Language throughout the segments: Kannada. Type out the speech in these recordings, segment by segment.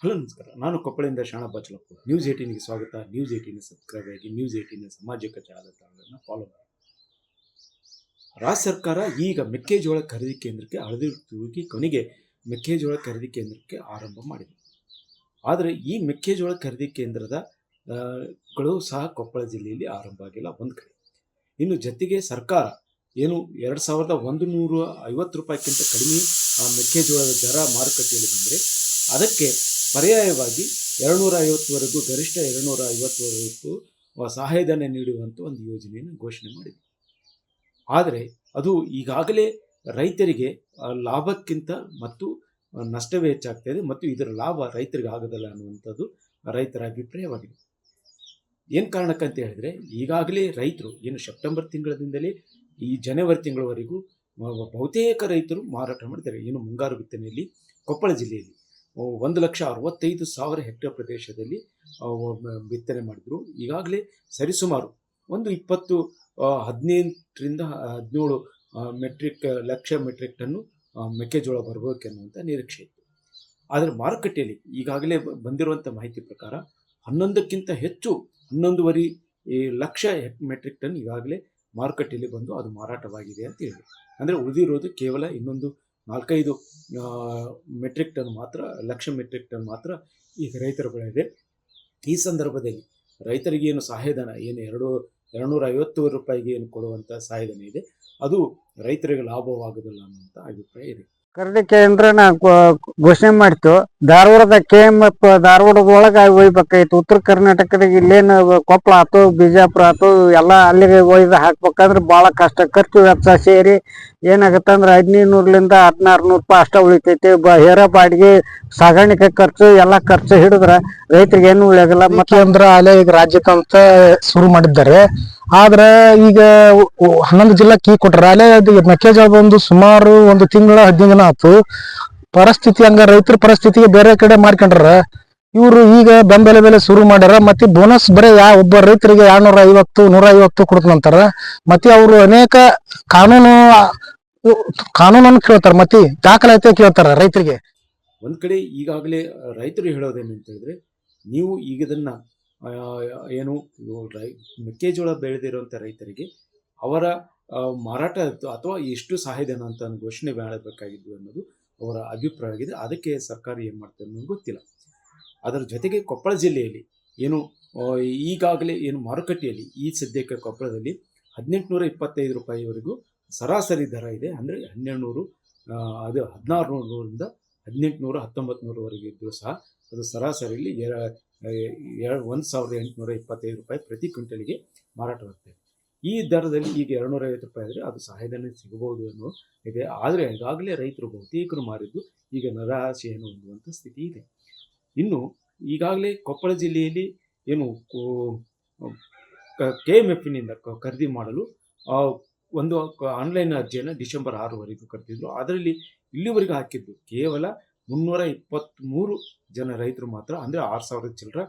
ಹಲೋ ನಮಸ್ಕಾರ. ನಾನು ಕೊಪ್ಪಳದಿಂದ ಶಾಣ ಬಾಚಲಪ್ಪ. ನ್ಯೂಸ್ 18ಗೆ ಸ್ವಾಗತ. ನ್ಯೂಸ್ 18 ಸಬ್ಸ್ಕ್ರೈಬ್ ಆಗಿ ನ್ಯೂಸ್ 18 ಸಾಮಾಜಿಕ ಜಾಲತಾಣಗಳನ್ನು ಫಾಲೋ ಮಾಡಿ. ರಾಜ್ಯ ಸರ್ಕಾರ ಈಗ ಮೆಕ್ಕೆಜೋಳ ಖರೀದಿ ಕೇಂದ್ರಕ್ಕೆ ಅಳೆದಿರುವುದಕ್ಕೆ ಕೊನೆಗೆ ಮೆಕ್ಕೆಜೋಳ ಖರೀದಿ ಕೇಂದ್ರಕ್ಕೆ ಆರಂಭ ಮಾಡಿದೆ. ಆದರೆ ಈ ಮೆಕ್ಕೆಜೋಳ ಖರೀದಿ ಕೇಂದ್ರದ ಗಳು ಸಹ ಕೊಪ್ಪಳ ಜಿಲ್ಲೆಯಲ್ಲಿ ಆರಂಭ ಆಗಿಲ್ಲ ಒಂದು ಕಡೆ. ಇನ್ನು ಜೊತೆಗೆ ಸರ್ಕಾರ ಏನು 2150 ರೂಪಾಯಿಗಿಂತ ಕಡಿಮೆ ಮೆಕ್ಕೆಜೋಳದ ದರ ಮಾರುಕಟ್ಟೆಯಲ್ಲಿ ಬಂದರೆ ಅದಕ್ಕೆ ಪರ್ಯಾಯವಾಗಿ 250ವರೆಗೂ ಗರಿಷ್ಠ 250ವರೆಗೂ ಸಹಾಯಧನ ನೀಡುವಂಥ ಒಂದು ಯೋಜನೆಯನ್ನು ಘೋಷಣೆ ಮಾಡಿದೆ. ಆದರೆ ಅದು ಈಗಾಗಲೇ ರೈತರಿಗೆ ಲಾಭಕ್ಕಿಂತ ಮತ್ತು ನಷ್ಟವೇ ಹೆಚ್ಚಾಗ್ತಾ ಇದೆ ಮತ್ತು ಇದರ ಲಾಭ ರೈತರಿಗೆ ಆಗೋದಿಲ್ಲ ಅನ್ನುವಂಥದ್ದು ರೈತರ ಅಭಿಪ್ರಾಯವಾಗಿದೆ. ಏನು ಕಾರಣಕ್ಕಂತ ಹೇಳಿದರೆ ಈಗಾಗಲೇ ರೈತರು ಏನು ಸೆಪ್ಟೆಂಬರ್ ತಿಂಗಳಿಂದಲೇ ಈ ಜನವರಿ ತಿಂಗಳವರೆಗೂ ಬಹುತೇಕ ರೈತರು ಮಾರಾಟ ಮಾಡಿದ್ದಾರೆ. ಏನು ಮುಂಗಾರು ಬಿತ್ತನೆಯಲ್ಲಿ ಕೊಪ್ಪಳ ಜಿಲ್ಲೆಯಲ್ಲಿ 1,65,000 ಹೆಕ್ಟೇರ್ ಪ್ರದೇಶದಲ್ಲಿ ಬಿತ್ತನೆ ಮಾಡಿದರು. ಈಗಾಗಲೇ ಸರಿಸುಮಾರು ಒಂದು 18ರಿಂದ 17 ಲಕ್ಷ ಮೆಟ್ರಿಕ್ ಟನ್ನು ಮೆಕ್ಕೆಜೋಳ ಬರಬೇಕೆನ್ನುವಂಥ ನಿರೀಕ್ಷೆ ಇತ್ತು. ಆದರೆ ಮಾರುಕಟ್ಟೆಯಲ್ಲಿ ಈಗಾಗಲೇ ಬಂದಿರುವಂಥ ಮಾಹಿತಿ ಪ್ರಕಾರ 11ಕ್ಕಿಂತ ಹೆಚ್ಚು 11.5 ಲಕ್ಷ ಮೆಟ್ರಿಕ್ ಟನ್ ಈಗಾಗಲೇ ಮಾರುಕಟ್ಟೆಯಲ್ಲಿ ಬಂದು ಅದು ಮಾರಾಟವಾಗಿದೆ ಅಂತ ಹೇಳಿ. ಅಂದರೆ ಉಳಿದಿರೋದು ಕೇವಲ ಇನ್ನೊಂದು 4-5 ಮೆಟ್ರಿಕ್ ಟನ್ ಮಾತ್ರ, ಲಕ್ಷ ಮೆಟ್ರಿಕ್ ಟನ್ ಮಾತ್ರ ಈಗ ರೈತರ ಬಳಿ ಇದೆ. ಈ ಸಂದರ್ಭದಲ್ಲಿ ರೈತರಿಗೆ ಏನು ಸಹಾಯಧನ ಏನು 250 ರೂಪಾಯಿಗೆ ಏನು ಕೊಡುವಂಥ ಸಹಾಯಧನ ಇದೆ ಅದು ರೈತರಿಗೆ ಲಾಭವಾಗುವುದಿಲ್ಲ ಅನ್ನುವಂಥ ಅಭಿಪ್ರಾಯ ಇದೆ. ಖರೀದಿ ಕೇಂದ್ರ ಘೋಷಣೆ ಮಾಡ್ತು. ಧಾರವಾಡದ KMF ಧಾರವಾಡದೊಳಗೆ ಒಯ್ಬೇಕಾಯ್ತು. ಉತ್ತರ ಕರ್ನಾಟಕದಾಗ ಇಲ್ಲೇನು ಕೊಪ್ಪಳ ಆಯ್ತು, ಬಿಜಾಪುರ ಆಯ್ತು, ಎಲ್ಲ ಅಲ್ಲಿಗೆ ಒಯ್ದು ಹಾಕ್ಬೇಕಂದ್ರೆ ಭಾಳ ಕಷ್ಟ. ಖರ್ಚು ವೆಚ್ಚ ಸೇರಿ ಏನಾಗತ್ತಂದ್ರೆ 1500ರಿಂದ 1600 ರೂಪಾಯಿ ಅಷ್ಟ ಉಳಿತೈತಿ. ಹೇರ ಬಾಡಿಗೆ, ಸಾಗಾಣಿಕೆ ಖರ್ಚು ಎಲ್ಲ ಖರ್ಚು ಹಿಡಿದ್ರೆ ರೈತರಿಗೆ ಏನು ಉಳಿಯಾಗಲ್ಲ. ಕೇಂದ್ರ ಅಲ್ಲೇ ಈಗ ರಾಜ್ಯಕ್ಕಂತ ಶುರು ಮಾಡಿದ್ದಾರೆ. ಆದ್ರೆ ಈಗ 11 ಜಿಲ್ಲಾ ಕೀ ಕೊಟ್ಟಾರ. ಅಲ್ಲೇ ಮೆಕ್ಕೆಜೋಳ ಬಂದು ಸುಮಾರು ಒಂದು ತಿಂಗಳ 15 ದಿನ ಆಯ್ತು. ಪರಿಸ್ಥಿತಿ ಹಂಗ ರೈತರ ಪರಿಸ್ಥಿತಿಗೆ ಬೇರೆ ಕಡೆ ಮಾಡ್ಕೊಂಡ್ರ. ಇವರು ಈಗ ಬೆಂಬಲ ಶುರು ಮಾಡ್ಯಾರ. ಮತ್ತೆ ಬೋನಸ್ ಬರೀ ಒಬ್ಬ ರೈತರಿಗೆ 250 150 ಕೊಡ್ತಂತಾರ. ಮತ್ತೆ ಅವರು ಅನೇಕ ಕಾನೂನನ್ನು ಕೇಳ್ತಾರ, ಮತ್ತೆ ದಾಖಲಾತಿ ಕೇಳ್ತಾರ ರೈತರಿಗೆ. ಒಂದ್ ಕಡೆ ಈಗಾಗಲೇ ರೈತರು ಹೇಳೋದೇನು ಅಂತ ಹೇಳಿದ್ರೆ, ನೀವು ಈಗ ಇದನ್ನ ಏನು ಮೆಕ್ಕೆಜೋಳ ಬೆಳೆದಿರುವಂಥ ರೈತರಿಗೆ ಅವರ ಮಾರಾಟ ಅಥವಾ ಎಷ್ಟು ಸಹಾಯಧನ ಅಂತ ಘೋಷಣೆ ಮಾಡಬೇಕಾಗಿದ್ದು ಅನ್ನೋದು ಅವರ ಅಭಿಪ್ರಾಯ ಆಗಿದೆ. ಅದಕ್ಕೆ ಸರ್ಕಾರ ಏನು ಮಾಡ್ತಾರೆ ಅನ್ನೋದು ಗೊತ್ತಿಲ್ಲ. ಅದರ ಜೊತೆಗೆ ಕೊಪ್ಪಳ ಜಿಲ್ಲೆಯಲ್ಲಿ ಏನು ಈಗಾಗಲೇ ಏನು ಮಾರುಕಟ್ಟೆಯಲ್ಲಿ ಈ ಸದ್ಯಕ್ಕೆ ಕೊಪ್ಪಳದಲ್ಲಿ 1825 ರೂಪಾಯಿವರೆಗೂ ಸರಾಸರಿ ದರ ಇದೆ. ಅಂದರೆ 1600 1800 ಇದ್ದರೂ ಸಹ ಅದು ಸರಾಸರಿಯಲ್ಲಿ 1,825 ರೂಪಾಯಿ ಪ್ರತಿ ಕ್ವಿಂಟಲಿಗೆ ಮಾರಾಟವಾಗ್ತದೆ. ಈ ದರದಲ್ಲಿ ಈಗ 250 ರೂಪಾಯಿ ಆದರೆ ಅದು ಸಹಾಯಧನ ಸಿಗಬಹುದು ಅನ್ನೋ ಇದೆ. ಆದರೆ ಈಗಾಗಲೇ ರೈತರು ಬಹುತೇಕರು ಮಾರಿದ್ದು ಈಗ ನಿರಾಶೆಯನ್ನು ಹೊಂದುವಂಥ ಸ್ಥಿತಿ ಇದೆ. ಇನ್ನು ಈಗಾಗಲೇ ಕೊಪ್ಪಳ ಜಿಲ್ಲೆಯಲ್ಲಿ ಏನು KMFನಿಂದ ಖರೀದಿ ಮಾಡಲು ಒಂದು ಆನ್ಲೈನ್ ಅರ್ಜಿಯನ್ನು ಡಿಸೆಂಬರ್ 6ವರೆಗೂ ಕರೆದಿದ್ರು. ಅದರಲ್ಲಿ ಇಲ್ಲಿವರೆಗೂ ಹಾಕಿದ್ದು ಕೇವಲ 323 ಜನ ರೈತರು ಮಾತ್ರ. ಅಂದರೆ 6,000 ಚಿಲ್ಲರ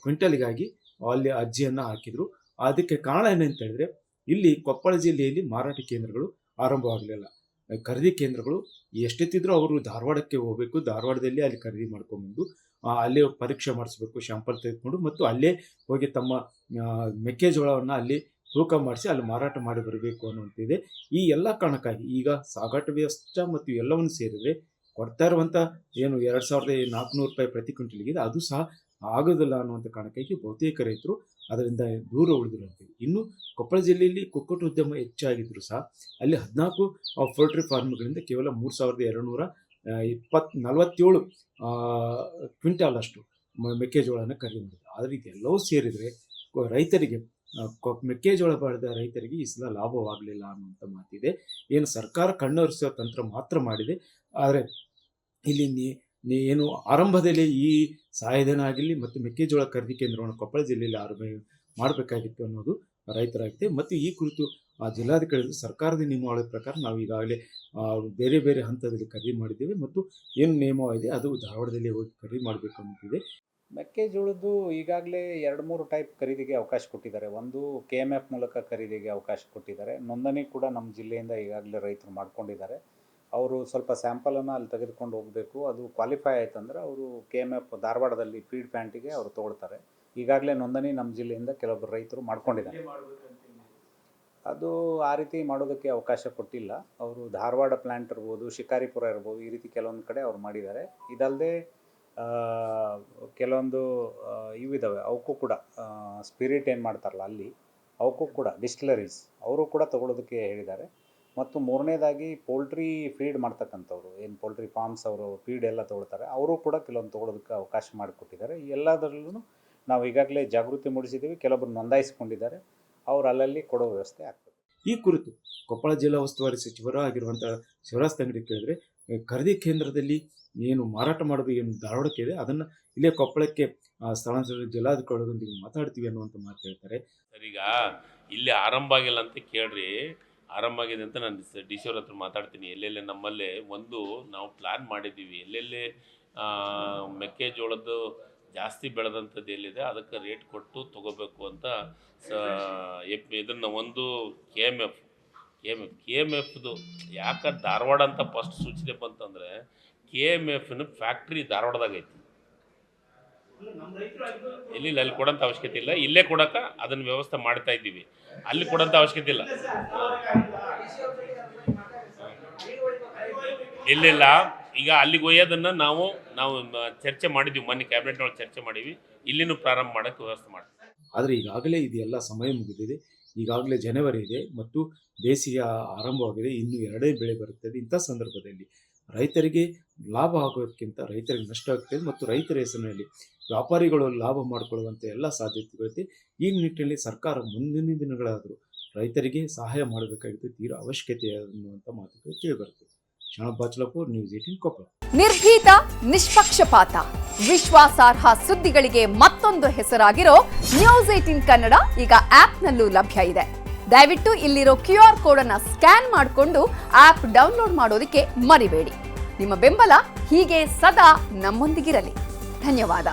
ಕ್ವಿಂಟಲಿಗಾಗಿ ಅಲ್ಲಿ ಅರ್ಜಿಯನ್ನು ಹಾಕಿದರು. ಅದಕ್ಕೆ ಕಾರಣ ಏನಂತ ಹೇಳಿದ್ರೆ, ಇಲ್ಲಿ ಕೊಪ್ಪಳ ಜಿಲ್ಲೆಯಲ್ಲಿ ಮಾರಾಟ ಕೇಂದ್ರಗಳು ಆರಂಭವಾಗಲಿಲ್ಲ. ಖರೀದಿ ಕೇಂದ್ರಗಳು ಎಷ್ಟೆತ್ತಿದ್ರು ಅವರು ಧಾರವಾಡಕ್ಕೆ ಹೋಗಬೇಕು, ಧಾರವಾಡದಲ್ಲಿ ಅಲ್ಲಿ ಖರೀದಿ ಮಾಡ್ಕೊಂಡ್ಬಂದು ಅಲ್ಲೇ ಪರೀಕ್ಷೆ ಮಾಡಿಸ್ಬೇಕು, ಶಾಂಪಲ್ ತೆಗೆದುಕೊಂಡು ಮತ್ತು ಅಲ್ಲೇ ಹೋಗಿ ತಮ್ಮ ಮೆಕ್ಕೆಜೋಳವನ್ನು ಅಲ್ಲಿ ತೂಕ ಮಾಡಿಸಿ ಅಲ್ಲಿ ಮಾರಾಟ ಮಾಡಿ ಬರಬೇಕು ಅನ್ನುವಂತಿದೆ. ಈ ಎಲ್ಲ ಕಾರಣಕ್ಕಾಗಿ ಈಗ ಸಾಗಾಟ ವೆಚ್ಚ ಮತ್ತು ಎಲ್ಲವನ್ನು ಸೇರಿದರೆ ಕೊಡ್ತಾ ಇರುವಂಥ ಏನು 2,400 ರೂಪಾಯಿ ಪ್ರತಿ ಕ್ವಿಂಟಲ್ಗೆ ಇದೆ, ಅದು ಸಹ ಆಗೋದಿಲ್ಲ ಅನ್ನುವಂಥ ಕಾರಣಕ್ಕಾಗಿ ಬಹುತೇಕ ರೈತರು ಅದರಿಂದ ದೂರ ಉಳಿದಿರುವಂಥದ್ದು. ಇನ್ನು ಕೊಪ್ಪಳ ಜಿಲ್ಲೆಯಲ್ಲಿ ಕುಕ್ಕಟ ಉದ್ಯಮ ಹೆಚ್ಚಾಗಿದ್ದರೂ ಸಹ ಅಲ್ಲಿ 14 ಪೋಲ್ಟ್ರಿ ಫಾರ್ಮ್ಗಳಿಂದ ಕೇವಲ 3,247 ಕ್ವಿಂಟಾಲ್ ಅಷ್ಟು ಮೆಕ್ಕೆಜೋಳನ ಖರೀದಿ ಮಾಡಿದೆ. ಆದರೆ ಇದೆಲ್ಲವೂ ಸೇರಿದರೆ ರೈತರಿಗೆ ಮೆಕ್ಕೆಜೋಳ ಬೆಳೆದ ರೈತರಿಗೆ ಈ ಸಲ ಲಾಭವಾಗಲಿಲ್ಲ ಅನ್ನುವಂಥ ಮಾತಿದೆ. ಏನು ಸರ್ಕಾರ ಕಣ್ಣೊರೆಸುವ ತಂತ್ರ ಮಾತ್ರ ಮಾಡಿದೆ. ಆದರೆ ಇಲ್ಲಿ ಏನು ಆರಂಭದಲ್ಲಿ ಈ ಸಹಾಯಧನ ಆಗಿರಲಿ ಮತ್ತು ಮೆಕ್ಕೆಜೋಳ ಖರೀದಿ ಕೇಂದ್ರವನ್ನು ಕೊಪ್ಪಳ ಜಿಲ್ಲೆಯಲ್ಲಿ ಆರಂಭ ಮಾಡಬೇಕಾಗಿತ್ತು ಅನ್ನೋದು ರೈತರಾಗಿದೆ. ಮತ್ತು ಈ ಕುರಿತು ಜಿಲ್ಲಾಧಿಕಾರಿಗಳು ಸರ್ಕಾರದ ನಿಯಮಾವಳಿ ಪ್ರಕಾರ ನಾವು ಈಗಾಗಲೇ ಬೇರೆ ಬೇರೆ ಹಂತದಲ್ಲಿ ಖರೀದಿ ಮಾಡಿದ್ದೇವೆ ಮತ್ತು ಏನು ನಿಯಮವಿದೆ ಅದು ಧಾರವಾಡದಲ್ಲಿ ಹೋಗಿ ಖರೀದಿ ಮಾಡಬೇಕು ಅನ್ನೋದಿದೆ. ಮೆಕ್ಕೆಜೋಳದ್ದು ಈಗಾಗಲೇ 2-3 ಟೈಪ್ ಖರೀದಿಗೆ ಅವಕಾಶ ಕೊಟ್ಟಿದ್ದಾರೆ. ಒಂದು KMF ಮೂಲಕ ಖರೀದಿಗೆ ಅವಕಾಶ ಕೊಟ್ಟಿದ್ದಾರೆ. ನೋಂದಣಿ ಕೂಡ ನಮ್ಮ ಜಿಲ್ಲೆಯಿಂದ ಈಗಾಗಲೇ ರೈತರು ಮಾಡ್ಕೊಂಡಿದ್ದಾರೆ. ಅವರು ಸ್ವಲ್ಪ ಸ್ಯಾಂಪಲನ್ನು ಅಲ್ಲಿ ತೆಗೆದುಕೊಂಡು ಹೋಗಬೇಕು. ಅದು ಕ್ವಾಲಿಫೈ ಆಯ್ತಂದ್ರೆ ಅವರು KMF ಧಾರವಾಡದಲ್ಲಿ ಫೀಡ್ ಪ್ಯಾಂಟಿಗೆ ಅವರು ತೊಗೊಳ್ತಾರೆ. ಈಗಾಗಲೇ ನೋಂದಣಿ ನಮ್ಮ ಜಿಲ್ಲೆಯಿಂದ ಕೆಲವೊಬ್ಬರು ರೈತರು ಮಾಡ್ಕೊಂಡಿದ್ದಾರೆ. ಅದು ಆ ರೀತಿ ಮಾಡೋದಕ್ಕೆ ಅವಕಾಶ ಕೊಟ್ಟಿಲ್ಲ. ಅವರು ಧಾರವಾಡ ಪ್ಲ್ಯಾಂಟ್ ಇರ್ಬೋದು, ಶಿಕಾರಿಪುರ ಇರ್ಬೋದು, ಈ ರೀತಿ ಕೆಲವೊಂದು ಕಡೆ ಅವ್ರು ಮಾಡಿದ್ದಾರೆ. ಇದಲ್ಲದೆ ಕೆಲವೊಂದು ಇವಿದ್ದಾವೆ, ಅವಕ್ಕೂ ಕೂಡ ಸ್ಪಿರಿಟ್ ಏನು ಮಾಡ್ತಾರಲ್ಲ ಅಲ್ಲಿ, ಅವಕ್ಕೂ ಕೂಡ ಡಿಸ್ಟಿಲರೀಸ್ ಅವರು ಕೂಡ ತೊಗೊಳೋದಕ್ಕೆ ಹೇಳಿದ್ದಾರೆ. ಮತ್ತು ಮೂರನೇದಾಗಿ ಪೋಲ್ಟ್ರಿ ಫೀಡ್ ಮಾಡ್ತಕ್ಕಂಥವ್ರು, ಏನು ಪೋಲ್ಟ್ರಿ ಫಾರ್ಮ್ಸ್ ಅವರು ಫೀಡ್ ಎಲ್ಲ ತೊಗೊಳ್ತಾರೆ, ಅವರು ಕೂಡ ಕೆಲವೊಂದು ತೊಗೊಳೋದಕ್ಕೆ ಅವಕಾಶ ಮಾಡಿಕೊಟ್ಟಿದ್ದಾರೆ. ಈ ಎಲ್ಲದರಲ್ಲೂ ನಾವು ಈಗಾಗಲೇ ಜಾಗೃತಿ ಮೂಡಿಸಿದ್ದೀವಿ. ಕೆಲವೊಬ್ಬರು ನೋಂದಾಯಿಸಿಕೊಂಡಿದ್ದಾರೆ. ಅವ್ರು ಅಲ್ಲಲ್ಲಿ ಕೊಡೋ ವ್ಯವಸ್ಥೆ ಆಗ್ತದೆ. ಈ ಕುರಿತು ಕೊಪ್ಪಳ ಜಿಲ್ಲಾ ಉಸ್ತುವಾರಿ ಸಚಿವರು ಆಗಿರುವಂಥ ಶಿವರಾಜ್ ತಂಗಡಿ ಕೇಳಿದ್ರೆ, ಖರೀದಿ ಕೇಂದ್ರದಲ್ಲಿ ಏನು ಮಾರಾಟ ಮಾಡೋದು ಏನು ಧಾರವಾಡಕ್ಕೆ ಇದೆ ಅದನ್ನು ಇಲ್ಲೇ ಕೊಪ್ಪಳಕ್ಕೆ ಸ್ಥಳಾಂತರ ಜಿಲ್ಲಾಧಿಕಾರಿಗಳೊಂದಿಗೆ ಮಾತಾಡ್ತೀವಿ ಅನ್ನುವಂಥ ಮಾತು ಹೇಳ್ತಾರೆ. ಸರ್, ಈಗ ಇಲ್ಲಿ ಆರಂಭ ಆಗಿಲ್ಲ ಅಂತ ಕೇಳ್ರಿ. ಆರಂಭ ಆಗಿದೆ ಅಂತ ನಾನು DC ಅವ್ರ ಹತ್ರ ಮಾತಾಡ್ತೀನಿ. ಎಲ್ಲೆಲ್ಲಿ ನಮ್ಮಲ್ಲೇ ಒಂದು ನಾವು ಪ್ಲ್ಯಾನ್ ಮಾಡಿದ್ದೀವಿ, ಎಲ್ಲೆಲ್ಲಿ ಮೆಕ್ಕೆಜೋಳದ್ದು ಜಾಸ್ತಿ ಬೆಳೆದಂಥದ್ದು ಎಲ್ಲಿದೆ ಅದಕ್ಕೆ ರೇಟ್ ಕೊಟ್ಟು ತೊಗೋಬೇಕು ಅಂತ ಇದನ್ನು ಒಂದು KMFದು ಯಾಕೆ ಧಾರವಾಡ ಅಂತ ಫಸ್ಟ್ ಸೂಚನೆ ಬಂತಂದರೆ KMFನ ಫ್ಯಾಕ್ಟ್ರಿ ಧಾರವಾಡದಾಗ ಐತಿ. ಇಲ್ಲಿ ಅಲ್ಲಿ ಕೊಡೋಂಥ ಅವಶ್ಯಕತೆ ಇಲ್ಲ, ಇಲ್ಲೇ ಕೊಡೋಕೆ ಅದನ್ನು ವ್ಯವಸ್ಥೆ ಮಾಡ್ತಾ ಇದ್ದೀವಿ. ಅಲ್ಲಿ ಕೊಡೋಂಥ ಅವಶ್ಯಕತೆ ಇಲ್ಲ. ಇಲ್ಲಿಲ್ಲ, ಈಗ ಅಲ್ಲಿಗೆ ಒಯ್ಯೋದನ್ನು ನಾವು ಚರ್ಚೆ ಮಾಡಿದ್ವಿ, ಮೊನ್ನೆ ಕ್ಯಾಬಿನೆಟ್ನೊಳಗೆ ಚರ್ಚೆ ಮಾಡೀವಿ. ಇಲ್ಲಿನೂ ಪ್ರಾರಂಭ ಮಾಡೋಕ್ಕೆ ವ್ಯವಸ್ಥೆ ಮಾಡ್ತೀವಿ. ಆದರೆ ಈಗಾಗಲೇ ಇದೆಲ್ಲ ಸಮಯ ಮುಗಿದಿದೆ. ಈಗಾಗಲೇ ಜನವರಿ ಇದೆ ಮತ್ತು ಬೇಸಿಗೆ ಆರಂಭವಾಗಿದೆ. ಇನ್ನು 2 ಬೆಳೆ ಬರುತ್ತದೆ. ಇಂಥ ಸಂದರ್ಭದಲ್ಲಿ ರೈತರಿಗೆ ಲಾಭ ಆಗೋದಕ್ಕಿಂತ ರೈತರಿಗೆ ನಷ್ಟ ಆಗ್ತದೆ ಮತ್ತು ರೈತರ ಹೆಸರಿನಲ್ಲಿ ವ್ಯಾಪಾರಿಗಳು ಲಾಭ ಮಾಡಿಕೊಳ್ಳುವಂಥ ಎಲ್ಲ ಸಾಧ್ಯತೆಗಳಿದೆ. ಈ ನಿಟ್ಟಿನಲ್ಲಿ ಸರ್ಕಾರ ಮುಂದಿನ ದಿನಗಳಾದರೂ ರೈತರಿಗೆ ಸಹಾಯ ಮಾಡಬೇಕಾಗಿದ್ದು ತೀರಾ ಅವಶ್ಯಕತೆ ಅನ್ನುವಂಥ ಮಾತುಗಳು ಕೇಳಿಬರ್ತದೆ. ಶರಣಪ್ಪ ಬಾಚಲಪುರ್, ನ್ಯೂಸ್ 18 ಕೊಪ್ಪಳ. ನಿರ್ಭೀತ, ನಿಷ್ಪಕ್ಷಪಾತ, ವಿಶ್ವಾಸಾರ್ಹ ಸುದ್ದಿಗಳಿಗೆ ಮತ್ತೊಂದು ಹೆಸರಾಗಿರೋ ನ್ಯೂಸ್ 18 ಕನ್ನಡ ಈಗ ಆಪ್ನಲ್ಲೂ ಲಭ್ಯ ಇದೆ. ದಯವಿಟ್ಟು ಇಲ್ಲಿರೋ QR ಕೋಡ್ ಅನ್ನ ಸ್ಕ್ಯಾನ್ ಮಾಡಿಕೊಂಡು ಆಪ್ ಡೌನ್ಲೋಡ್ ಮಾಡೋದಕ್ಕೆ ಮರಿಬೇಡಿ. ನಿಮ್ಮ ಬೆಂಬಲ ಹೀಗೆ ಸದಾ ನಮ್ಮೊಂದಿಗಿರಲಿ. ಧನ್ಯವಾದ.